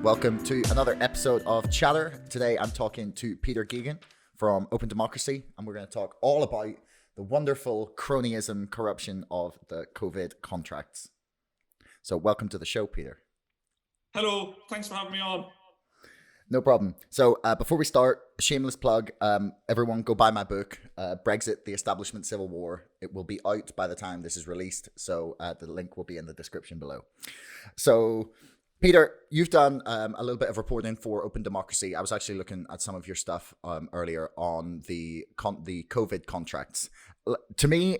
welcome to another episode of Chatter. Today I'm talking to Peter Geoghegan from openDemocracy, and we're going to talk all about the wonderful cronyism corruption of the COVID contracts. So welcome to the show, Peter. Hello, thanks for having me on. No problem. So before we start, shameless plug, everyone go buy my book, Brexit, the Establishment Civil War. It will be out by the time this is released, so the link will be in the description below. So Peter, you've done a little bit of reporting for openDemocracy. I was actually looking at some of your stuff earlier on the COVID contracts. To me,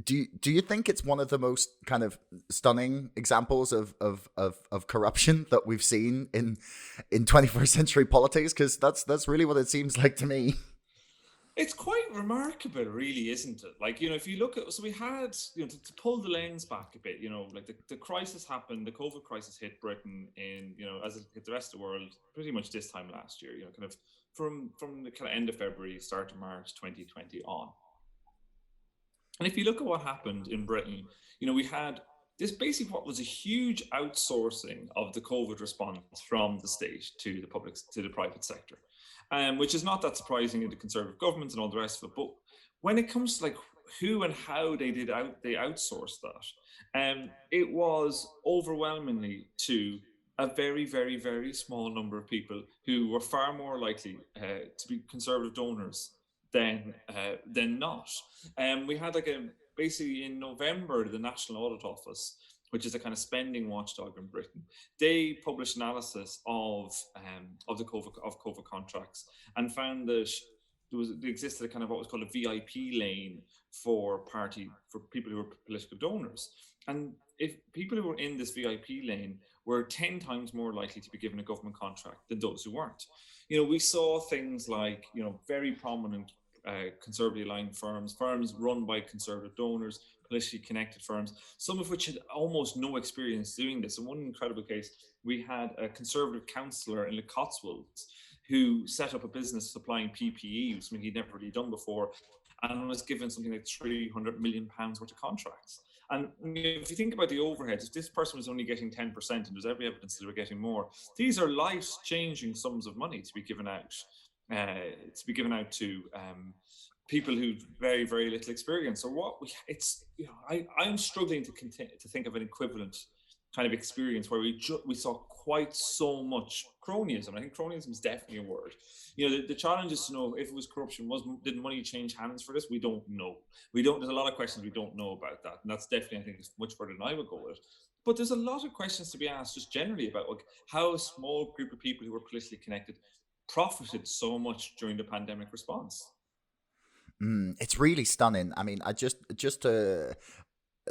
do you think it's one of the most kind of stunning examples of corruption that we've seen in 21st century politics? Because that's really what it seems like to me. It's quite remarkable, really, isn't it? Like, if you look at, so we had, to pull the lens back a bit, like the crisis happened, the COVID crisis hit Britain in, as it hit the rest of the world, pretty much this time last year, kind of from the kind of end of February, start of March 2020 on. And if you look at what happened in Britain, we had this basically what was a huge outsourcing of the COVID response from the state to the private sector. Which is not that surprising in the Conservative governments and all the rest of it. But when it comes to like who and how they outsourced that, it was overwhelmingly to a very, very, very small number of people who were far more likely to be Conservative donors than not. We had basically in November, the National Audit Office, which is a kind of spending watchdog in Britain, they published analysis of the COVID contracts and found that there existed a kind of what was called a VIP lane for people who were political donors. And if people who were in this VIP lane were 10 times more likely to be given a government contract than those who weren't. We saw things like, very prominent conservatively aligned firms run by conservative donors, politically connected firms, some of which had almost no experience doing this. In one incredible case, we had a conservative councillor in the Cotswolds who set up a business supplying PPE, something he'd never really done before, and was given something like £300 million worth of contracts. And if you think about the overheads, if this person was only getting 10%, and there's every evidence that they were getting more, these are life-changing sums of money to be given out to people who very, very little experience. So I'm struggling to think of an equivalent kind of experience where we saw quite so much cronyism. I think cronyism is definitely a word. The challenge is to know if it was corruption. Did money change hands for this? We don't know. There's a lot of questions we don't know about that, and that's definitely, I think, much further than I would go with. But there's a lot of questions to be asked just generally about how a small group of people who were politically connected profited so much during the pandemic response. It's really stunning. I mean,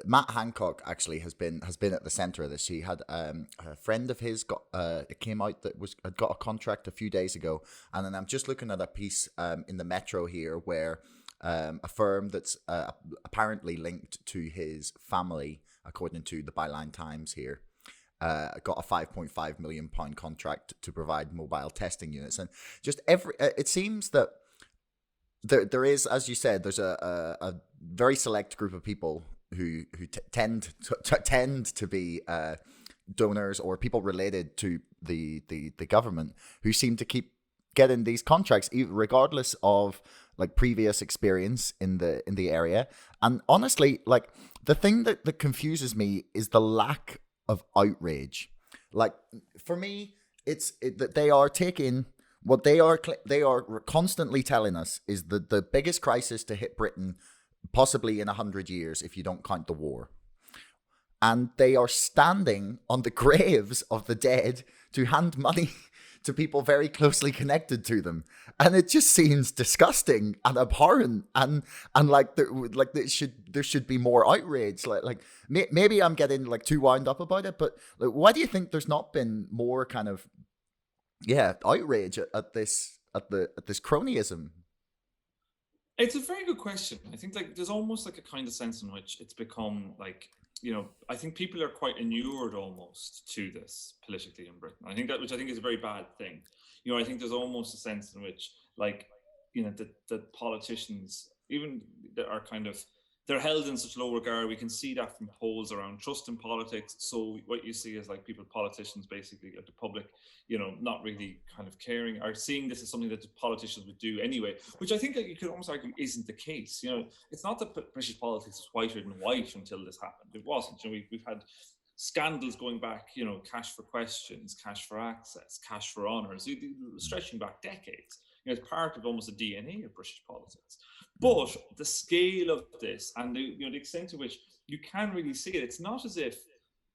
Matt Hancock actually has been at the center of this. He had a friend of his it came out that had got a contract a few days ago, and then I'm just looking at a piece in the Metro here where a firm that's apparently linked to his family, according to the Byline Times here, got a £5.5 million contract to provide mobile testing units, and just it seems that there is, as you said, there's a very select group of people who tend to be donors or people related to the government who seem to keep getting these contracts regardless of like previous experience in the area. And honestly, like the thing that confuses me is the lack of outrage. Like for me, it's that they are taking what they are constantly telling us is the biggest crisis to hit Britain possibly in 100 years if you don't count the war. And they are standing on the graves of the dead to hand money to people very closely connected to them, and it just seems disgusting and abhorrent, and like there should be more outrage. Like maybe I'm getting like too wound up about it, but like, why do you think there's not been more kind of outrage at this cronyism? It's a very good question. I think like there's almost like a kind of sense in which it's become like, I think people are quite inured almost to this politically in Britain. I think which I think is a very bad thing. I think there's almost a sense in which like, the politicians, even that are kind of they're held in such low regard. We can see that from polls around trust in politics. So what you see is like politicians, basically, like the public, not really kind of caring, are seeing this as something that the politicians would do anyway, which I think you could almost argue isn't the case. It's not that British politics was whiter than white until this happened. It wasn't. We've had scandals going back, cash for questions, cash for access, cash for honours, stretching back decades. It's part of almost the DNA of British politics. But the scale of this and the extent to which you can really see it, it's not as if,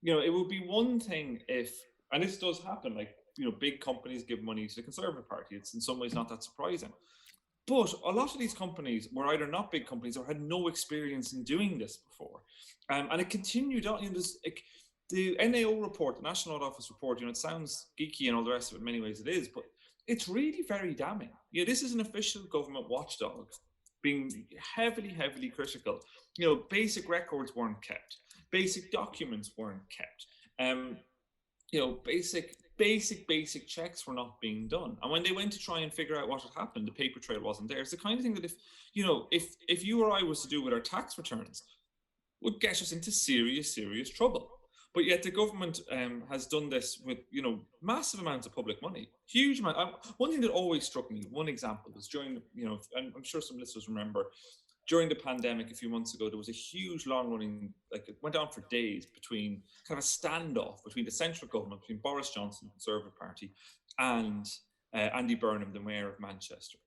it would be one thing if, and this does happen, like, big companies give money to the Conservative Party. It's in some ways not that surprising. But a lot of these companies were either not big companies or had no experience in doing this before. And it continued on. The NAO report, the National Audit Office report, it sounds geeky and all the rest of it. In many ways it is, but it's really very damning. This is an official government watchdog being heavily, heavily critical. Basic records weren't kept. Basic documents weren't kept. Basic checks were not being done. And when they went to try and figure out what had happened, the paper trail wasn't there. It's the kind of thing that if you or I was to do with our tax returns, would get us into serious, serious trouble. But yet the government has done this with, massive amounts of public money, huge amount. One thing that always struck me, one example was during, and I'm sure some listeners remember, during the pandemic a few months ago, there was a huge long-running, like it went on for days, between kind of a standoff between the central government, between Boris Johnson, the Conservative Party, and Andy Burnham, the Mayor of Manchester.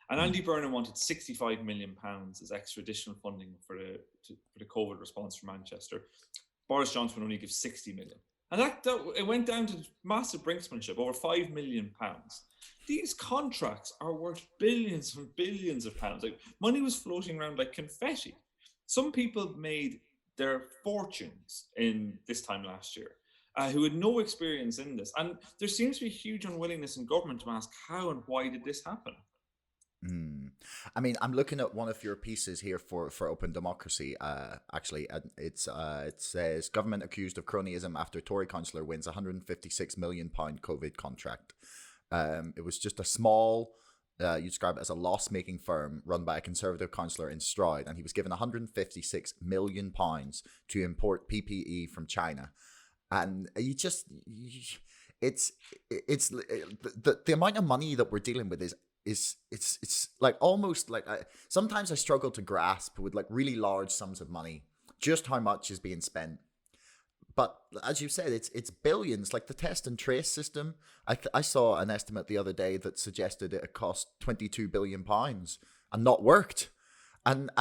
And Andy Burnham wanted £65 million as extra additional funding for the COVID response for Manchester. Boris Johnson would only give 60 million. And that it went down to massive brinksmanship, over £5 million. These contracts are worth billions and billions of pounds. Like, money was floating around like confetti. Some people made their fortunes in this time last year, who had no experience in this. And there seems to be a huge unwillingness in government to ask how and why did this happen? I mean, I'm looking at one of your pieces here for Open Democracy. Actually, it says government accused of cronyism after Tory councillor wins £156 million COVID contract. It was just a small, you describe it as a loss-making firm run by a Conservative councillor in Stroud, and he was given £156 million to import PPE from China. And it's the amount of money that we're dealing with it's like almost like sometimes I struggle to grasp with like really large sums of money just how much is being spent. But as you said, it's billions. Like the test and trace system, I saw an estimate the other day that suggested it cost £22 billion and not worked. And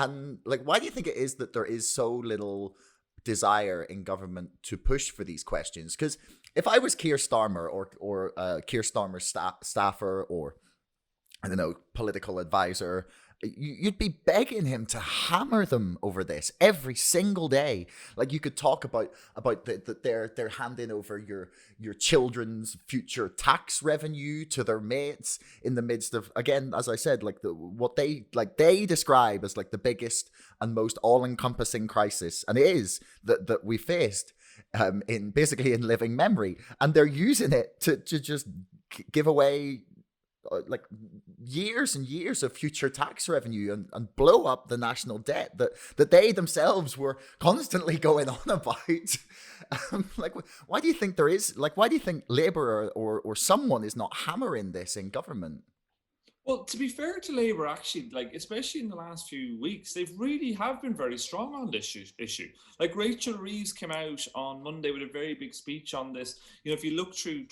like, why do you think it is that there is so little desire in government to push for these questions? Because if I was Keir Starmer or Keir Starmer's staffer or I don't know, political advisor, you'd be begging him to hammer them over this every single day. Like you could talk about they're handing over your children's future tax revenue to their mates in the midst of, again, as I said, like what they describe as like the biggest and most all-encompassing crisis, and it is that we faced in living memory, and they're using it to just give away like years and years of future tax revenue and blow up the national debt that they themselves were constantly going on about. Like, why do you think there is, like, why do you think Labour or someone is not hammering this in government? Well, to be fair to Labour, actually, like especially in the last few weeks, they've really have been very strong on this issue. Like Rachel Reeves came out on Monday with a very big speech on this. If you look through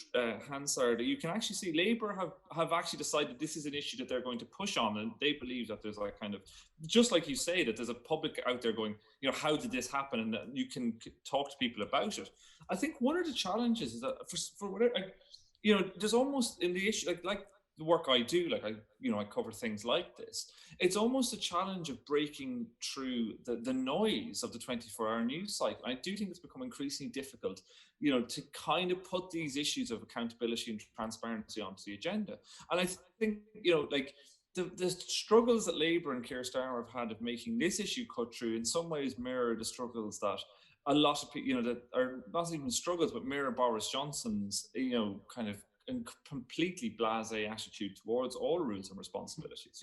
Hansard, you can actually see Labour have actually decided this is an issue that they're going to push on, and they believe that there's like kind of, just like you say, that there's a public out there going, how did this happen, and that you can talk to people about it. I think one of the challenges is that for whatever, there's almost in the issue like the work I do, like I cover things like this. It's almost a challenge of breaking through the noise of the 24-hour news cycle. I do think it's become increasingly difficult, to kind of put these issues of accountability and transparency onto the agenda. And I think, like the struggles that Labour and Keir Starmer have had of making this issue cut through in some ways mirror the struggles that a lot of people, that are not even struggles, but mirror Boris Johnson's, kind of completely blasé attitude towards all rules and responsibilities,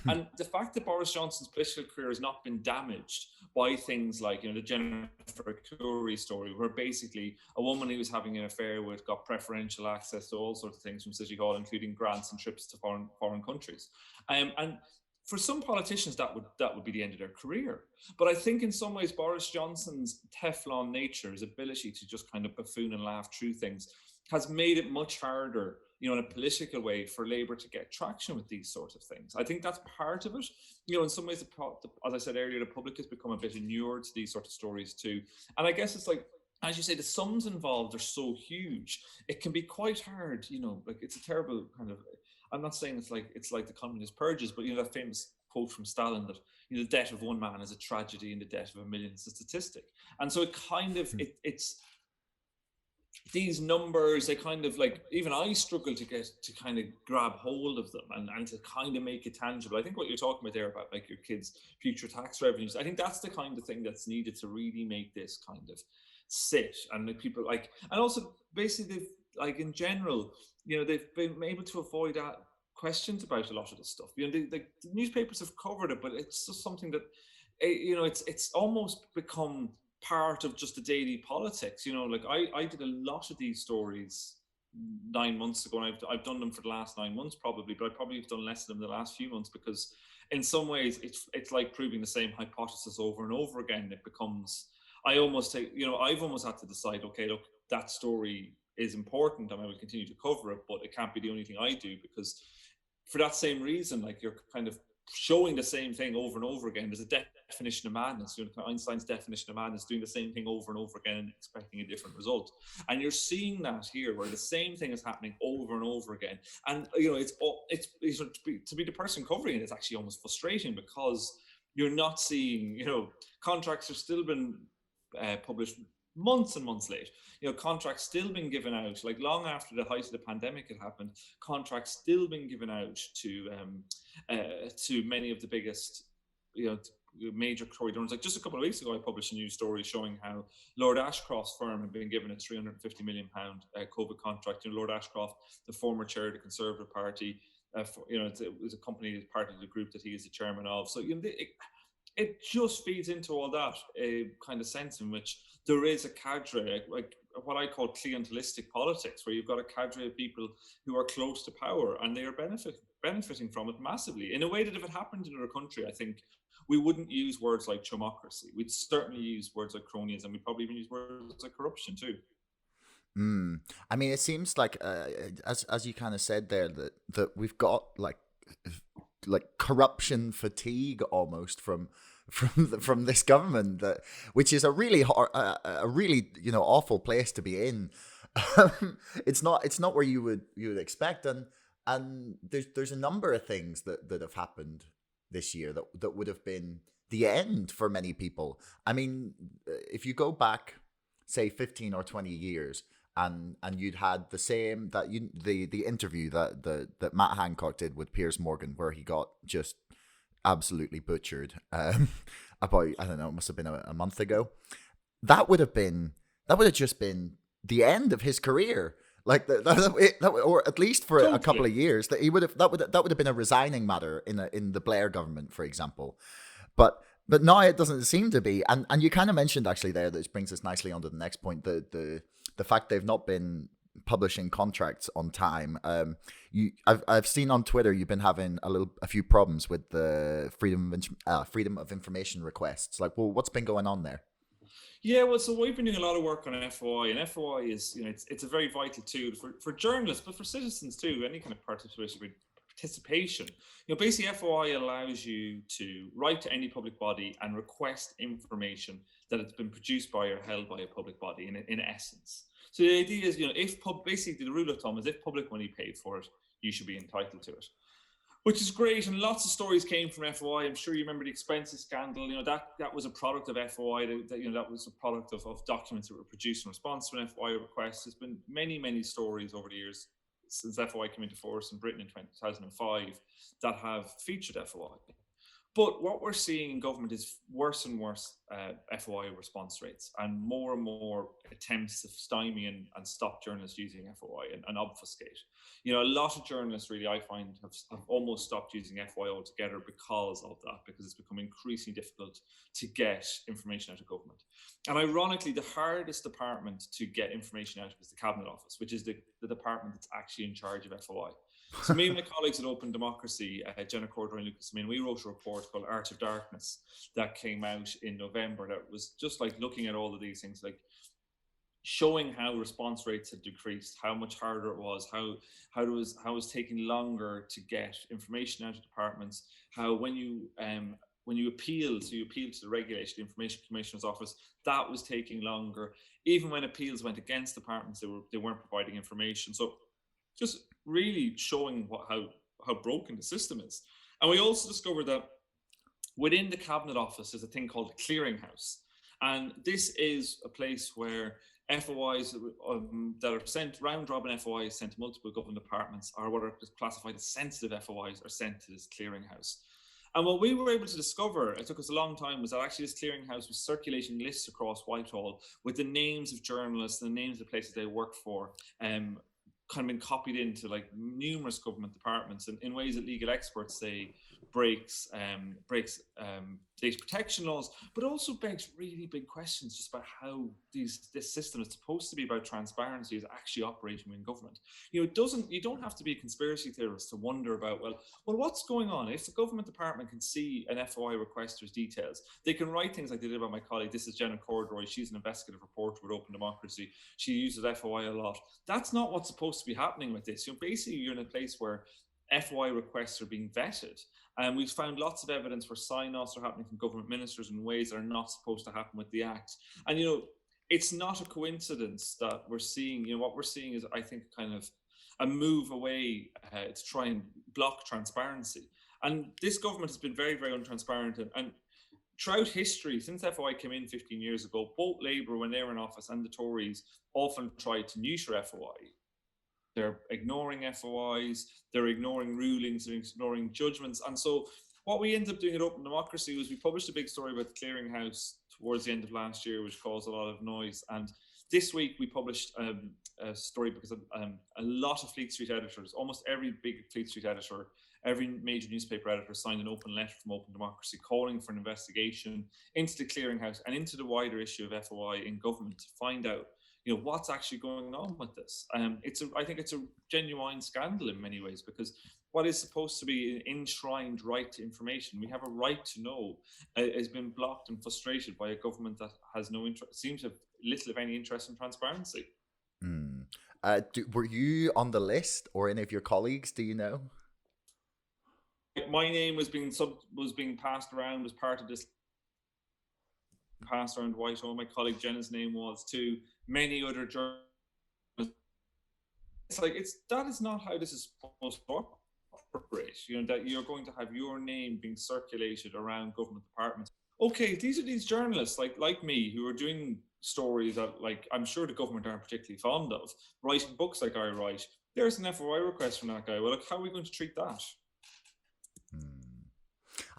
and the fact that Boris Johnson's political career has not been damaged by things like, the Jennifer Curie story, where basically a woman he was having an affair with got preferential access to all sorts of things from City Hall, including grants and trips to foreign countries. And for some politicians, that would be the end of their career. But I think in some ways, Boris Johnson's Teflon nature, his ability to just kind of buffoon and laugh through things, has made it much harder, in a political way, for Labour to get traction with these sorts of things. I think that's part of it. In some ways, as I said earlier, the public has become a bit inured to these sort of stories too. And I guess it's like, as you say, the sums involved are so huge. It can be quite hard, like it's a terrible kind of. I'm not saying it's like the communist purges, but that famous quote from Stalin that the death of one man is a tragedy and the death of a million is a statistic. And so it kind of it's these numbers, they kind of like, even I struggle to get to kind of grab hold of them and to kind of make it tangible. I think what you're talking about there about like your kids' future tax revenues, I think that's the kind of thing that's needed to really make this kind of sit. And like people like, and also basically they've like in general, they've been able to avoid questions about a lot of this stuff. The newspapers have covered it, but it's just something that, it's almost become part of just the daily politics. Like I did a lot of these stories 9 months ago, and I've done them for the last 9 months probably, but I probably have done less of them the last few months, because in some ways it's like proving the same hypothesis over and over again. It becomes, I've almost had to decide, okay, look, that story is important and I will continue to cover it, but it can't be the only thing I do, because for that same reason, like you're kind of showing the same thing over and over again. There's a definition of madness. Einstein's definition of madness, doing the same thing over and over again and expecting a different result. And you're seeing that here, where the same thing is happening over and over again. And it's to be the person covering it, it's actually almost frustrating, because you're not seeing, contracts are still been published months and months late. Contracts still been given out, like long after the height of the pandemic had happened. Contracts still been given out to many of the biggest, major Tory donors. Like just a couple of weeks ago, I published a news story showing how Lord Ashcroft's firm had been given a £350 million COVID contract. Lord Ashcroft, the former chair of the Conservative Party, it was a company that's part of the group that he is the chairman of. So it just feeds into all that kind of sense in which there is a cadre, like what I call clientelistic politics, where you've got a cadre of people who are close to power and they are benefiting from it massively, in a way that if it happened in our country, I think we wouldn't use words like democracy. We'd certainly use words like cronyism. We'd probably even use words like corruption too. I mean, it seems like, as you kind of said there, that we've got like corruption fatigue almost from this government, which is a really hard, a really awful place to be in. It's not where you would expect, and there's a number of things that have happened this year that would have been the end for many people. I mean, if you go back, say 15 or 20 years, and you'd had the same the interview that Matt Hancock did with Piers Morgan, where he got just absolutely butchered about, I don't know, it must have been a month ago. That would have just been the end of his career. Like or at least for a couple of years, that would have been a resigning matter in the Blair government, for example. But now it doesn't seem to be. And you kind of mentioned actually there, that brings us nicely on to the next point, the fact they've not been publishing contracts on time. I've seen on Twitter you've been having a few problems with the freedom of information requests. Like, well, what's been going on there? Yeah, well, so we've been doing a lot of work on FOI, and FOI is, it's a very vital tool for journalists, but for citizens too. Any kind of participation. Basically, FOI allows you to write to any public body and request information that has been produced by or held by a public body. In essence, so the idea is, basically the rule of thumb is, if public money paid for it, you should be entitled to it. Which is great, and lots of stories came from FOI. I'm sure you remember the expenses scandal. That was a product of FOI. That was a product of documents that were produced in response to an FOI request. There's been many stories over the years since FOI came into force in Britain in 2005 that have featured FOI. But what we're seeing in government is worse and worse FOI response rates, and more attempts to stymie and stop journalists using FOI and obfuscate. You know, a lot of journalists really, I find, have almost stopped using FOI altogether because of that, because it's become increasingly difficult to get information out of government. And ironically, the hardest department to get information out of is the Cabinet Office, which is the department that's actually in charge of FOI. So me and my colleagues at Open Democracy, Jenna Corduroy and Lucas, we wrote a report called Art of Darkness that came out in November that was just like looking at all of these things, like showing how response rates had decreased, how much harder it was, how it was taking longer to get information out of departments, how when you appeal, so you appeal to the Regulation, the Information Commissioner's Office, that was taking longer. Even when appeals went against departments, they weren't providing information. So just really showing how broken the system is. And we also discovered that within the Cabinet Office is a thing called the clearinghouse. And this is a place where FOIs that are sent, round robin FOIs sent to multiple government departments, or what are classified as sensitive FOIs, are sent to this clearinghouse. And what we were able to discover, it took us a long time, was that actually this clearinghouse was circulating lists across Whitehall with the names of journalists and the names of places they worked for, kind of been copied into like numerous government departments, and in ways that legal experts say breaks data protection laws, but also begs really big questions just about how this system is supposed to be about transparency is actually operating in government. You know, you don't have to be a conspiracy theorist to wonder about, well, what's going on? If the government department can see an FOI requester's details, they can write things like they did about my colleague. This is Jenna Corduroy. She's an investigative reporter with Open Democracy. She uses FOI a lot. That's not what's supposed to be happening with this. You know, basically you're in a place where FOI requests are being vetted. And we've found lots of evidence where sign-offs are happening from government ministers in ways that are not supposed to happen with the Act. And, you know, it's not a coincidence that we're seeing, you know, what we're seeing is, I think, kind of a move away to try and block transparency. And this government has been very, very untransparent. And throughout history, since FOI came in 15 years ago, both Labour, when they were in office, and the Tories often tried to neuter FOI. They're ignoring FOIs, they're ignoring rulings, they're ignoring judgments. And so what we ended up doing at Open Democracy was we published a big story about the clearinghouse towards the end of last year, which caused a lot of noise. And this week we published a story because a lot of Fleet Street editors, almost every big Fleet Street editor, every major newspaper editor signed an open letter from Open Democracy calling for an investigation into the clearinghouse and into the wider issue of FOI in government to find out, you know, what's actually going on with this. I think it's a genuine scandal in many ways, because what is supposed to be an enshrined right to information, we have a right to know, has been blocked and frustrated by a government that has no interest, seems to have little if any interest in transparency. Were you on the list, or any of your colleagues? Do you know? My name was being passed around as part of this, passed around Whitehall. My colleague Jenna's name was too. Many other journalists. It's like that is not how this is supposed to operate. You know, that you're going to have your name being circulated around government departments. Okay, these are these journalists like me who are doing stories that, like, I'm sure the government aren't particularly fond of, writing books like I write. There's an FOI request from that guy. Well, look, how are we going to treat that?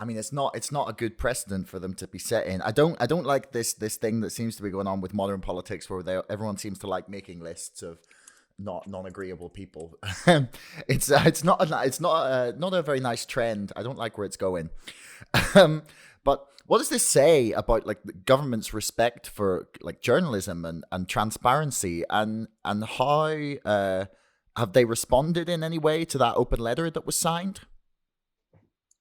I mean, it's not a good precedent for them to be setting. I don't like this thing that seems to be going on with modern politics, where everyone seems to like making lists of non-agreeable people. It's not a very nice trend. I don't like where it's going. But what does this say about like the government's respect for like journalism and transparency, and how have they responded in any way to that open letter that was signed?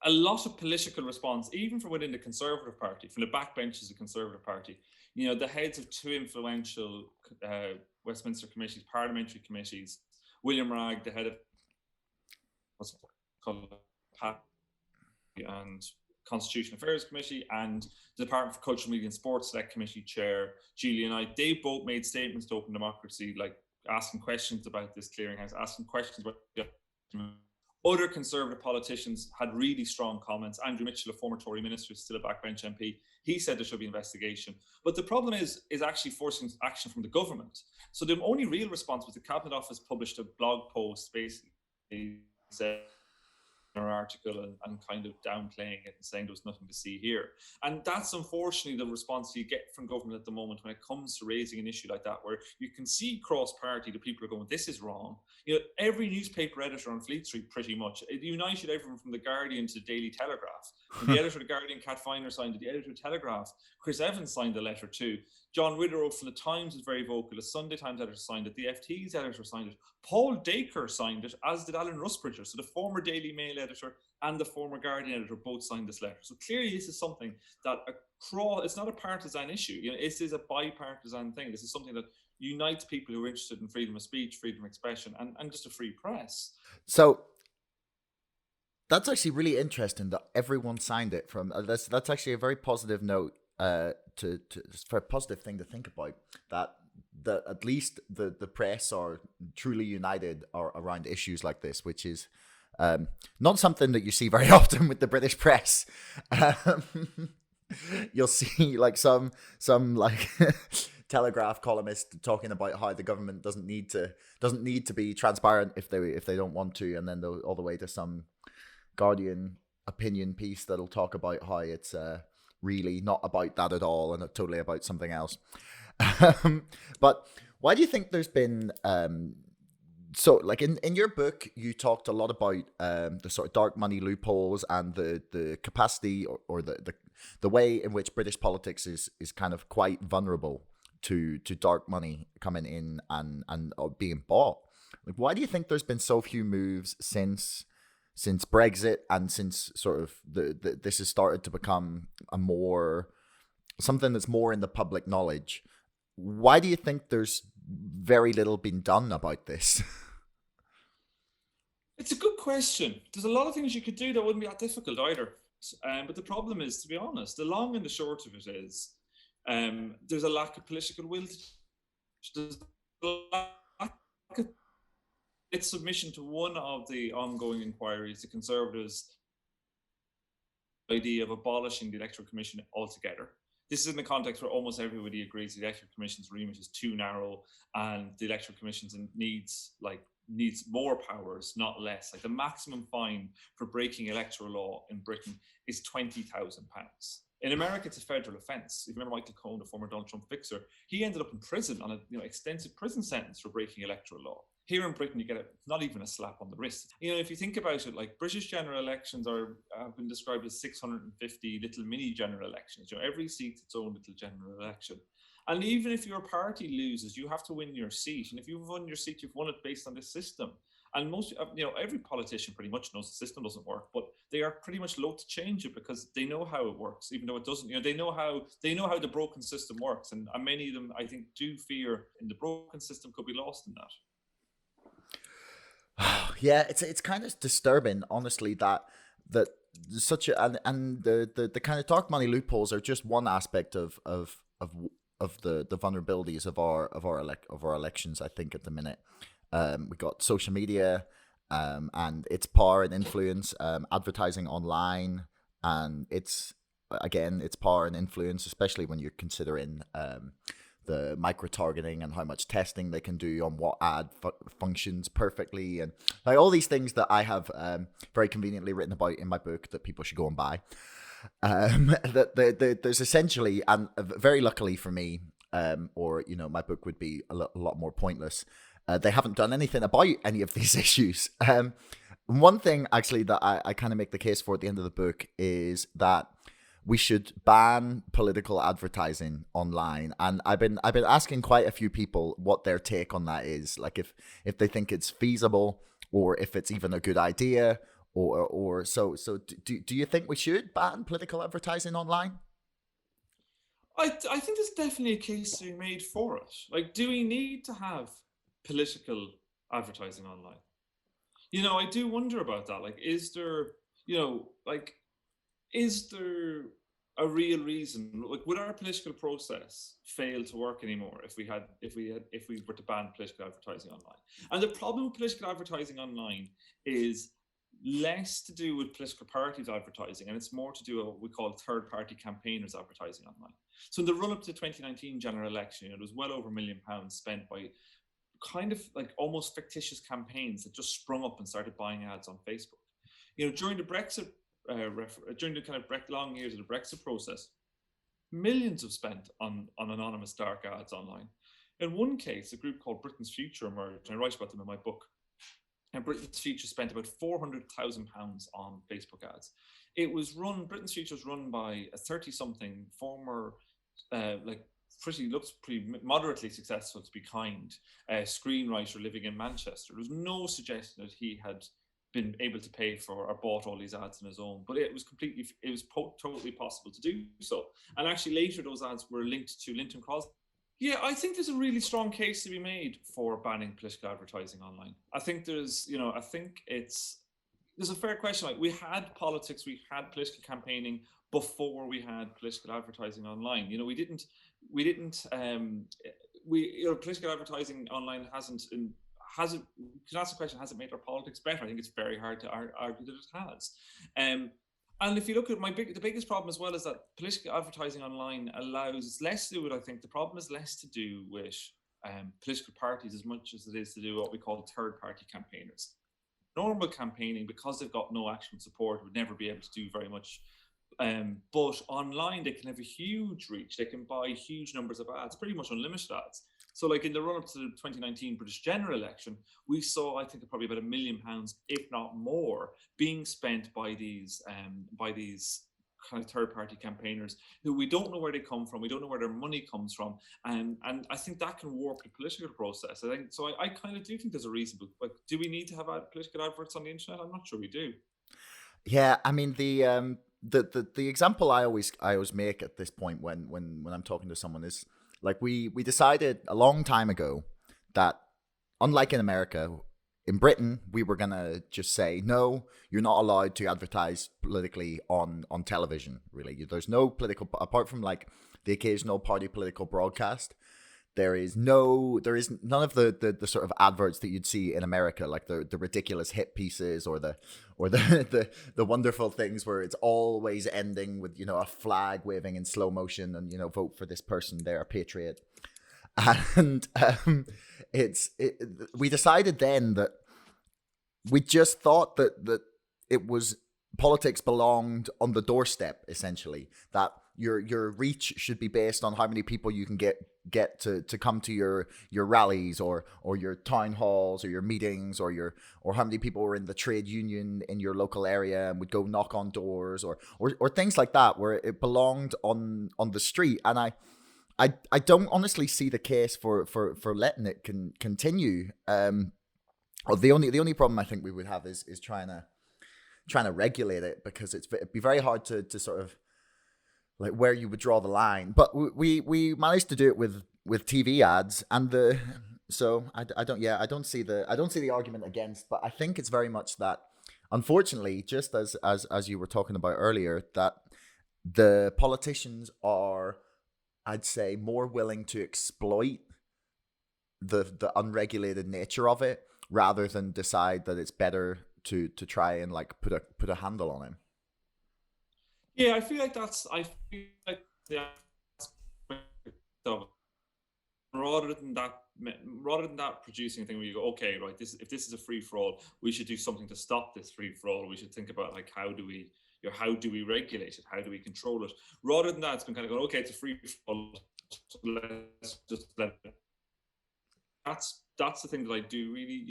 A lot of political response, even from within the Conservative Party, from the backbenches of the Conservative Party. You know, the heads of two influential Westminster committees, parliamentary committees, William Ragg, the head of what's called and Constitution Affairs Committee, and the Department for Culture, Media and Sports Select Committee Chair, Julia Knight, they both made statements to Open Democracy, like asking questions about this clearinghouse, asking questions about other Conservative politicians had really strong comments. Andrew Mitchell, a former Tory minister, still a backbench MP, he said there should be an investigation. But the problem is actually forcing action from the government. So the only real response was the Cabinet Office published a blog post basically said our article and kind of downplaying it and saying there was nothing to see here. And that's unfortunately the response you get from government at the moment when it comes to raising an issue like that, where you can see cross-party that people are going, this is wrong. Every newspaper editor on Fleet Street pretty much, it united everyone from the Guardian to the Daily Telegraph. And the editor of the Guardian, Kat Finer, signed it. The editor of the Telegraph, Chris Evans, signed the letter too. John Witherow from the Times was very vocal. The Sunday Times editor signed it. The FT's editor signed it. Paul Dacre signed it, as did Alan Rusbridger. So the former Daily Mail editor and the former Guardian editor both signed this letter. So clearly this is something that it's not a partisan issue. This is a bipartisan thing. This is something that unites people who are interested in freedom of speech, freedom of expression, and just a free press. So that's actually really interesting that everyone signed it. From that's actually a very positive note. For a positive thing to think about, that at least the press are truly united around issues like this, which is not something that you see very often with the British press. You'll see like some like Telegraph columnist talking about how the government doesn't need to be transparent if they don't want to, and then all the way to some Guardian opinion piece that'll talk about how it's really not about that at all and totally about something else. But why do you think there's been so like in your book you talked a lot about the sort of dark money loopholes and the capacity or the way in which British politics is kind of quite vulnerable to dark money coming in and being bought? Like, why do you think there's been so few moves since Brexit and since sort of this has started to become something that's more in the public knowledge? Why do you think there's very little been done about this? It's a good question. There's a lot of things you could do that wouldn't be that difficult either. But the problem is, to be honest, the long and the short of it is there's a lack of political will. There's a lack of its submission to one of the ongoing inquiries, the Conservatives' idea of abolishing the Electoral Commission altogether. This is in the context where almost everybody agrees the Electoral Commission's remit is too narrow and the Electoral Commission needs more powers, not less. Like the maximum fine for breaking electoral law in Britain is £20,000. In America, it's a federal offence. If you remember Michael Cohen, the former Donald Trump fixer, he ended up in prison on an extensive prison sentence for breaking electoral law. Here in Britain, you get not even a slap on the wrist. If you think about it, like British general elections have been described as 650 little mini general elections. Every seat's its own little general election. And even if your party loses, you have to win your seat. And if you've won your seat, you've won it based on this system. And most, every politician pretty much knows the system doesn't work, but they are pretty much loath to change it because they know how it works, even though it doesn't. They know how the broken system works, and many of them, I think, do fear in the broken system could be lost in that. Yeah, it's kind of disturbing, honestly, that such a and the kind of dark money loopholes are just one aspect of the vulnerabilities of our elections. I think at the minute. We got social media and its power and influence, advertising online, and its power and influence, especially when you're considering the micro-targeting and how much testing they can do on what ad functions perfectly, and like all these things that I have very conveniently written about in my book that people should go and buy. There's essentially, and very luckily for me, or my book would be a lot more pointless. They haven't done anything about any of these issues. One thing, actually, that I kind of make the case for at the end of the book is that we should ban political advertising online. And I've been asking quite a few people what their take on that is, like if they think it's feasible or if it's even a good idea, or so. Do you think we should ban political advertising online? I think there's definitely a case to be made for it. Like, do we need to have political advertising online? I do wonder about that. Like, is there a real reason? Like, would our political process fail to work anymore if we were to ban political advertising online? And the problem with political advertising online is less to do with political parties advertising, and it's more to do with what we call third-party campaigners advertising online. So in the run-up to the 2019 general election, there was well over £1 million spent by kind of like almost fictitious campaigns that just sprung up and started buying ads on Facebook. During the Brexit, during the kind of long years of the Brexit process, millions have spent on anonymous dark ads online. In one case, a group called Britain's Future emerged, and I write about them in my book. And Britain's Future spent about £400,000 on Facebook ads. Britain's Future was run by a 30-something former, looks pretty moderately successful, to be kind, screenwriter living in Manchester. There was no suggestion that he had been able to pay for or bought all these ads on his own, but it was totally possible to do so. And actually later those ads were linked to Linton Crosby. Yeah, I think there's a really strong case to be made for banning political advertising online. I think there's a fair question. Like, we had politics, we had political campaigning before we had political advertising online. Political advertising online hasn't. You can ask the question: has it made our politics better? I think it's very hard to argue that it has. And if you look at the biggest problem as well is that political advertising online it's less to do with, I think the problem is less to do with political parties as much as it is to do with what we call third-party campaigners. Normal campaigning, because they've got no actual support, would never be able to do very much. But online, they can have a huge reach. They can buy huge numbers of ads, pretty much unlimited ads. So like in the run-up to the 2019 British general election, we saw, I think, probably about £1 million, if not more, being spent by these kind of third-party campaigners who we don't know where they come from, we don't know where their money comes from, and I think that can warp the political process. I kind of do think there's a reason. But do we need to have political adverts on the internet? I'm not sure we do. Yeah, I mean the example I always make at this point when I'm talking to someone is, like, we decided a long time ago that, unlike in America, in Britain, we were going to just say, no, you're not allowed to advertise politically on television, really. There's no political, apart from like the occasional party political broadcast, there is none of the sort of adverts that you'd see in America, like the ridiculous hit pieces or the wonderful things where it's always ending with, a flag waving in slow motion and, vote for this person, they're a patriot. And we decided then that we just thought that it was, politics belonged on the doorstep, essentially, that your reach should be based on how many people you can get to come to your rallies or your town halls or your meetings or how many people were in the trade union in your local area and would go knock on doors or things like that, where it belonged on the street. And I don't honestly see the case for letting it continue. The only problem I think we would have is trying to regulate it, because it'd be very hard to sort of, like, where you would draw the line. But we managed to do it with TV ads, and I don't see the argument against, but I think it's very much that, unfortunately, just as you were talking about earlier, that the politicians are, I'd say, more willing to exploit the unregulated nature of it rather than decide that it's better to try and like put a handle on it. Yeah, I feel like the rather than that producing a thing where you go, okay, right, if this is a free for all, we should do something to stop this free for all. We should think about, like, how do we regulate it? How do we control it? Rather than that, it's been kind of going, okay, it's a free for all. Let's just let it. That's the thing that I do really,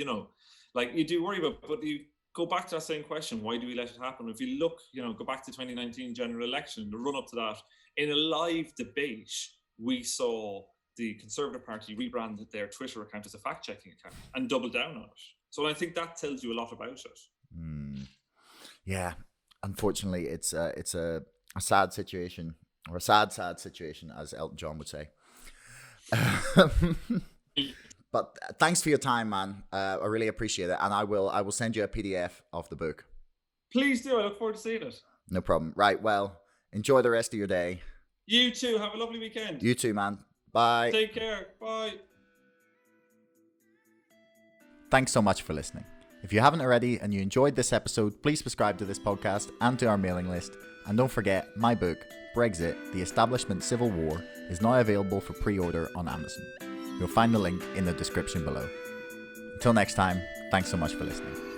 like, you do worry about, but you go back to that same question, why do we let it happen? If you look, go back to 2019 general election, the run up to that, in a live debate, we saw the Conservative Party rebranded their Twitter account as a fact-checking account and doubled down on it. So I think that tells you a lot about it. Yeah, unfortunately, it's a sad situation, or a sad situation, as Elton John would say. But thanks for your time, man. I really appreciate it, and I will send you a PDF of the book. Please do. I look forward to seeing it. No problem. Right. Well, enjoy the rest of your day. You too. Have a lovely weekend. You too, man. Bye. Take care. Bye. Thanks so much for listening. If you haven't already and you enjoyed this episode, please subscribe to this podcast and to our mailing list. And don't forget, my book, Brexit, The Establishment Civil War, is now available for pre-order on Amazon. You'll find the link in the description below. Until next time, thanks so much for listening.